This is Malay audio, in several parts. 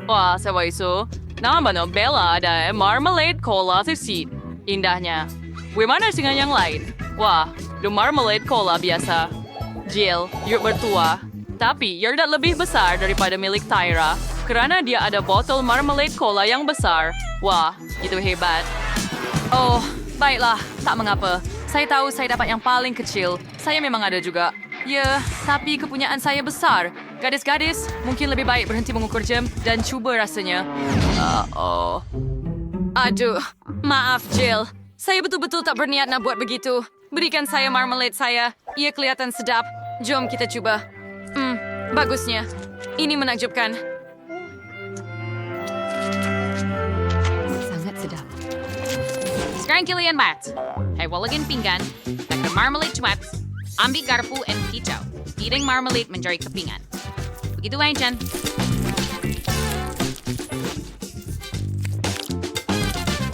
Wah, sewa isu. Nama Bella ada marmalade cola sushi. Indahnya. Gimana dengan yang lain? Wah, the marmalade cola biasa. Jill, yuk bertua. Tapi, Yerdat lebih besar daripada milik Tyra. Kerana dia ada botol marmalade cola yang besar. Wah, itu hebat. Oh, baiklah. Tak mengapa. Saya tahu saya dapat yang paling kecil. Saya memang ada juga. Ya, tapi kepunyaan saya besar. Gadis-gadis, mungkin lebih baik berhenti mengukur jam dan cuba rasanya. Aduh, maaf Jill. Saya betul-betul tak berniat nak buat begitu. Berikan saya marmalade saya. Ia kelihatan sedap. Jom kita cuba. Bagusnya. Ini menakjubkan. Sangat sedap. Sekarang kalian mat. Hai walagin pinggan. Pakai marmalade cuaps. Ambil garpu dan hijau. Piring marmalade menjadi kepingan. Begitu aja.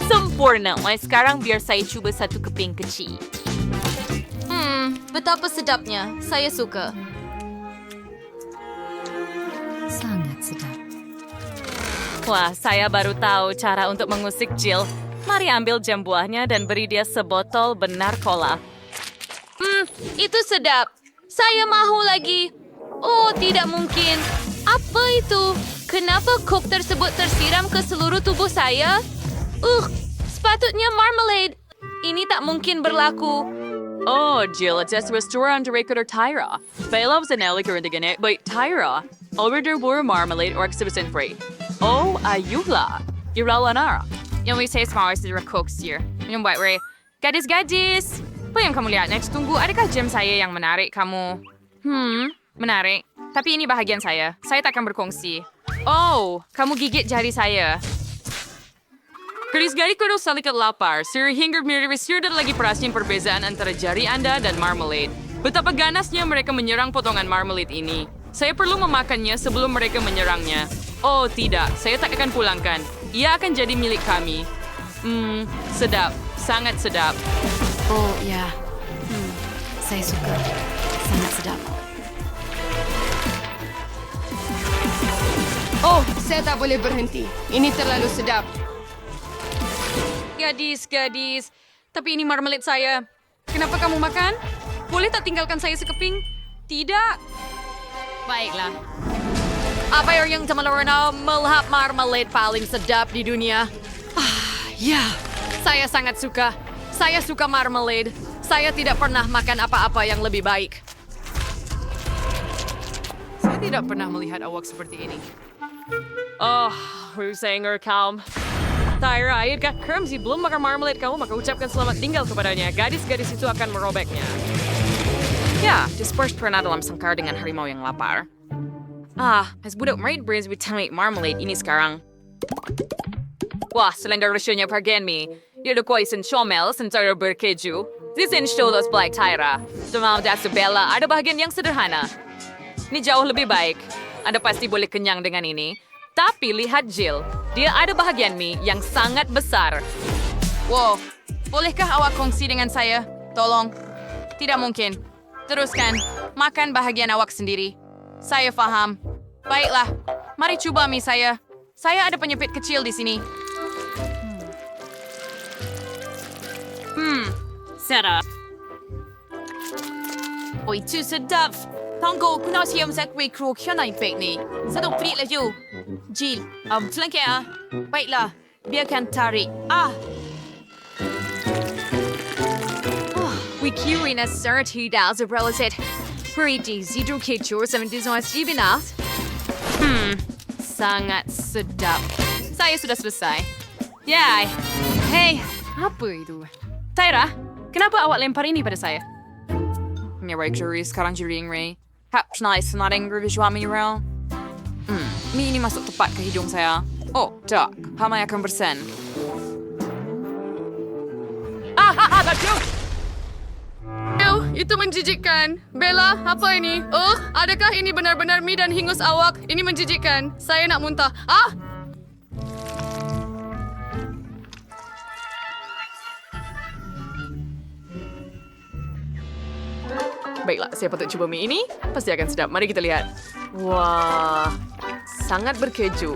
Sempurna. Sekarang biar saya cuba satu keping kecil. Betapa sedapnya. Saya suka. Sangat sedap. Wah, saya baru tahu cara untuk mengusik Jill. Mari ambil jam buahnya dan beri dia sebotol benar cola. Itu sedap. Saya mahu lagi. Oh, tidak mungkin. Apa itu? Kenapa kop tersebut tersiram ke seluruh tubuh saya? Sepatutnya marmalade. Ini tak mungkin berlaku. Oh, Jill, it's restoran director Tyra. Bella was an elegant again, but Tyra, order more marmalade or exhibition free. Oh, ayuhlah. Iralanara. Yang saya semua sudah cooks here. Yang buat Ray. Gadis-gadis. Apa yang kamu lihat next? Tunggu, adakah jam saya yang menarik kamu? Menarik. Tapi ini bahagian saya. Saya tak akan berkongsi. Oh, kamu gigit jari saya. Gadis-gadis kudu saling lapar, sehingga mirip dan lagi perasain perbezaan antara jari Anda dan marmalade. Betapa ganasnya mereka menyerang potongan marmalade ini. Saya perlu memakannya sebelum mereka menyerangnya. Oh tidak, saya tak akan pulangkan. Ia akan jadi milik kami. Sedap, sangat sedap. Oh, ya. Saya suka. Sangat sedap. Oh, saya tak boleh berhenti. Ini terlalu sedap. Gadis-gadis. Tapi ini marmalade saya. Kenapa kamu makan? Boleh tak tinggalkan saya sekeping? Tidak. Baiklah. Apa yang teman-teman melihat marmalade paling sedap di dunia? Ya, saya sangat suka. Saya suka marmalade. Saya tidak pernah makan apa-apa yang lebih baik. Saya tidak pernah melihat awak seperti ini. Oh, Rusanger calm. Tyra, ayah Kermsey belum makan marmalade kamu, maka ucapkan selamat tinggal kepadanya. Gadis-gadis itu akan merobeknya. Ya, dispersed pernah dalam sangkar dengan harimau yang lapar. As budak maid brains with tamate marmalade ini sekarang. Wah, selain dari rasanya bagian mi, yaitu kuaisan shomel sentara berkeju. Zisin sholos black Tyra. Demam das Bella ada bahagian yang sederhana. Ini jauh lebih baik. Anda pasti boleh kenyang dengan ini. Tapi lihat Jill, dia ada bahagian mie yang sangat besar. Wow, bolehkah awak kongsi dengan saya? Tolong. Tidak mungkin. Teruskan, makan bahagian awak sendiri. Saya faham. Baiklah, mari coba mie saya. Saya ada penyepit kecil di sini. Sedap. Oh, itu sedap. Tunggu, kuna siya sa kwe-krok siya na impek ni. Sadong prit lah you. Jill, tulang kaya. Baiklah, biarkan tarik. Wikiri na 30,000 related. Pretty zidro kecur sa mendesain Stevenat. Sangat sedap. Saya sudah selesai. Yay. Hey, apa itu? Tyra, kenapa awak lempar ini pada saya? Ngerai juri, sekarang juri Ray. Perhaps nice not angry visual mineral. Mie ini masuk tepat ke hidung saya. Oh, tak. Hamai akan bersen. Itu menjijikkan. Bella, apa ini? Adakah ini benar-benar mie dan hingus awak? Ini menjijikkan. Saya nak muntah. Baiklah, saya patut cuba mie ini. Pasti akan sedap. Mari kita lihat. Wah, sangat berkeju.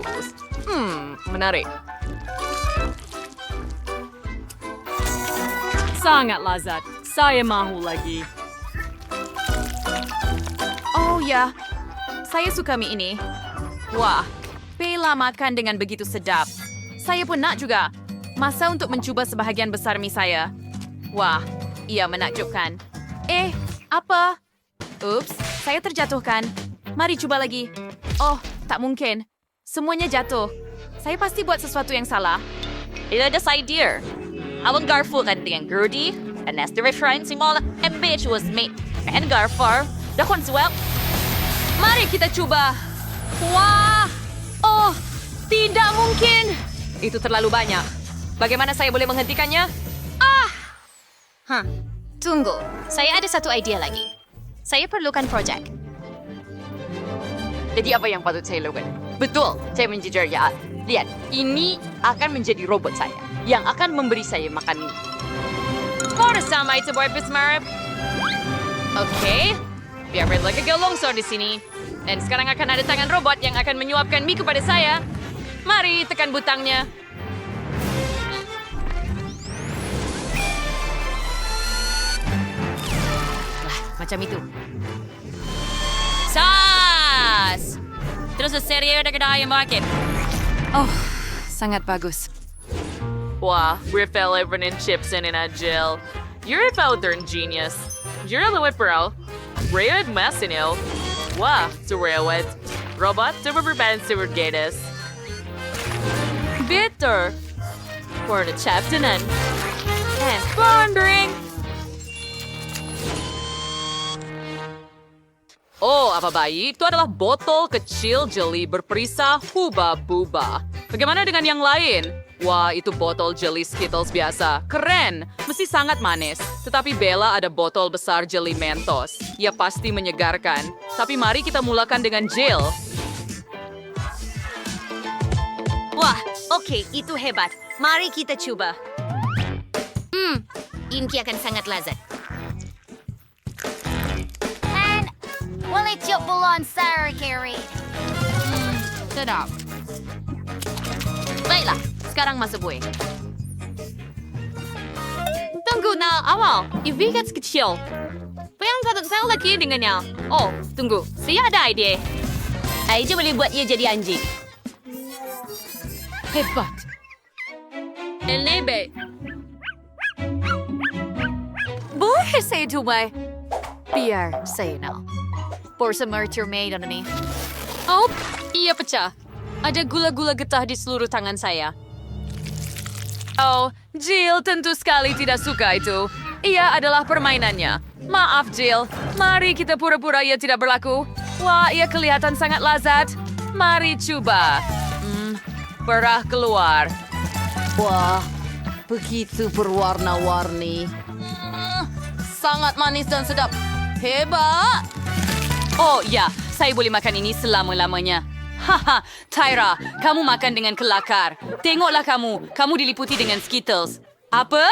Menarik. Sangat lazat. Saya mahu lagi. Oh ya, saya suka mie ini. Wah, Bella makan dengan begitu sedap. Saya pun nak juga. Masa untuk mencuba sebahagian besar mie saya. Wah, ia menakjubkan. Apa? Ups, saya terjatuhkan. Mari cuba lagi. Oh, tak mungkin. Semuanya jatuh. Saya pasti buat sesuatu yang salah. Ila das idea. Abang Garfu kan dengan Gertie, and as the reference mo, and bitch was me. And Garfar, the consuel. Mari kita coba. Wah! Oh, tidak mungkin. Itu terlalu banyak. Bagaimana saya boleh menghentikannya? Tunggu, saya ada satu idea lagi. Saya perlukan projek. Jadi apa yang patut saya lakukan? Betul, saya menjijur ya. Lihat, ini akan menjadi robot saya yang akan memberi saya makan mie. Para sama itu boy Bismarck. Oke, biar lagi longsor di sini. Dan sekarang akan ada tangan robot yang akan menyuapkan mie kepada saya. Mari tekan butangnya. Macam itu. Sas! Terus seria ada kedai yang makin. Oh, sangat bagus. Wah, Riffel Everin Chipson in a jail. You're a powder genius. You're a little pro. Rayad Massinil. Wah, to railway. Robot to berband to Gatus. Bitter. For the Chaptanen. And pondering. Oh, apa bayi? Itu adalah botol kecil jeli berperisa huba-buba. Bagaimana dengan yang lain? Wah, itu botol jeli Skittles biasa. Keren! Mesti sangat manis. Tetapi Bella ada botol besar jeli Mentos. Ia pasti menyegarkan. Tapi mari kita mulakan dengan gel. Wah, oke, itu hebat. Mari kita coba. Ini akan sangat lazat. Wallet yung bulon, Sarah Carey. Sedap. Baiklah, sekarang masuk gue. Tunggu na awal, ibigat kecil. Yang patut saya lagi dengannya. Oh, tunggu, saya ada ide. Aja boleh buat ia jadi anjing. Hebat. Elebe. Boleh saya coba? Biar saya nak. For some murder made on me. Oh, iya pecah. Ada gula-gula getah di seluruh tangan saya. Oh, Jill tentu sekali tidak suka itu. Ia adalah permainannya. Maaf, Jill. Mari kita pura-pura ia tidak berlaku. Wah, ia kelihatan sangat lazat. Mari coba. Perah keluar. Wah, begitu berwarna-warni. Sangat manis dan sedap. Hebat! Oh ya, saya boleh makan ini selama-lamanya. Haha, Tyra, kamu makan dengan kelakar. Tengoklah kamu diliputi dengan Skittles. Apa?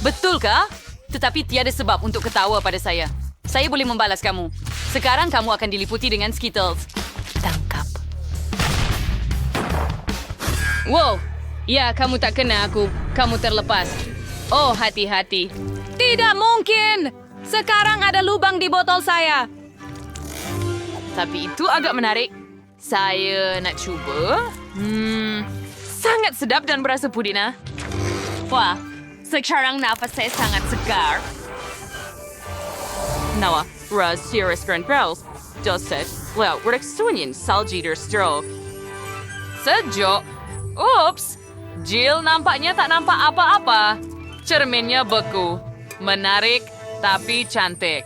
Betulkah? Tetapi tiada sebab untuk ketawa pada saya. Saya boleh membalas kamu. Sekarang kamu akan diliputi dengan Skittles. Tangkap. Wow, ya kamu tak kena aku. Kamu terlepas. Oh, hati-hati. Tidak mungkin! Sekarang ada lubang di botol saya. Tapi itu agak menarik. Saya nak cuba. Sangat sedap dan berasa pudina. Wah, sekarang nafas saya sangat segar. Nawa, rahasia restoran Browse. Doset, well, reksunyin salji der stroke. Sejuk. Ups, Jill nampaknya tak nampak apa-apa. Cerminnya beku. Menarik, tapi cantik.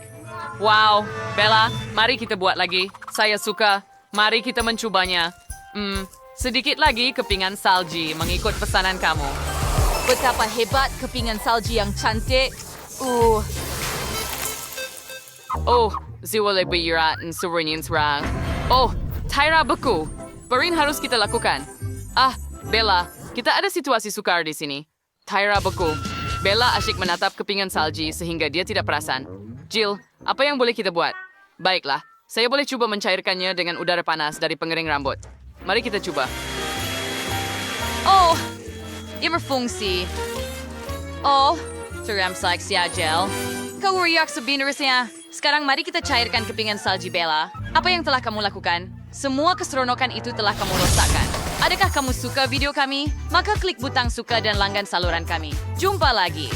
Wow, Bella, mari kita buat lagi. Saya suka. Mari kita mencobanya. Sedikit lagi kepingan salji mengikut pesanan kamu. Betapa hebat kepingan salji yang cantik. Oh, ziwalay bayiratin surinyin serang. Oh, Tyra beku. Perin harus kita lakukan. Bella, kita ada situasi sukar di sini. Tyra beku. Bella asyik menatap kepingan salji sehingga dia tidak perasan. Jill, apa yang boleh kita buat? Baiklah, saya boleh cuba mencairkannya dengan udara panas dari pengering rambut. Mari kita coba. Oh, ia berfungsi. Oh, seram si Agel. Kau riak sebenarnya. Sekarang mari kita cairkan kepingan salji Bella. Apa yang telah kamu lakukan? Semua keseronokan itu telah kamu rosakkan. Adakah kamu suka video kami? Maka klik butang suka dan langgan saluran kami. Jumpa lagi.